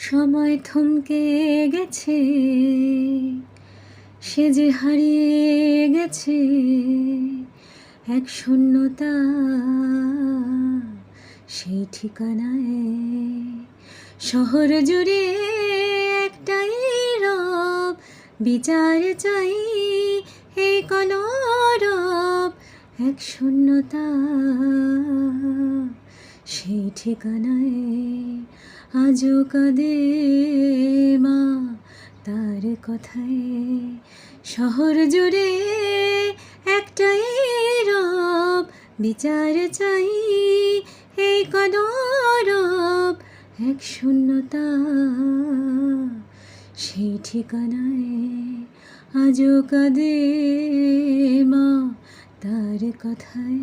সময় থমকে গেছে, সে যে হারিয়ে গেছে এক শূন্যতা, সেই ঠিকানায় শহর জুড়ে একটাই রব, বিচার চাই এই কলরব, এক শূন্যতা, সেই ঠিকানায় আজও কাঁদে মা তার কথায়। শহর জুড়ে একটাই রব, বিচার চাই এই কলরব, এক শূন্যতা, সেই ঠিকানায় আজও কাঁদে মা তার কথায়।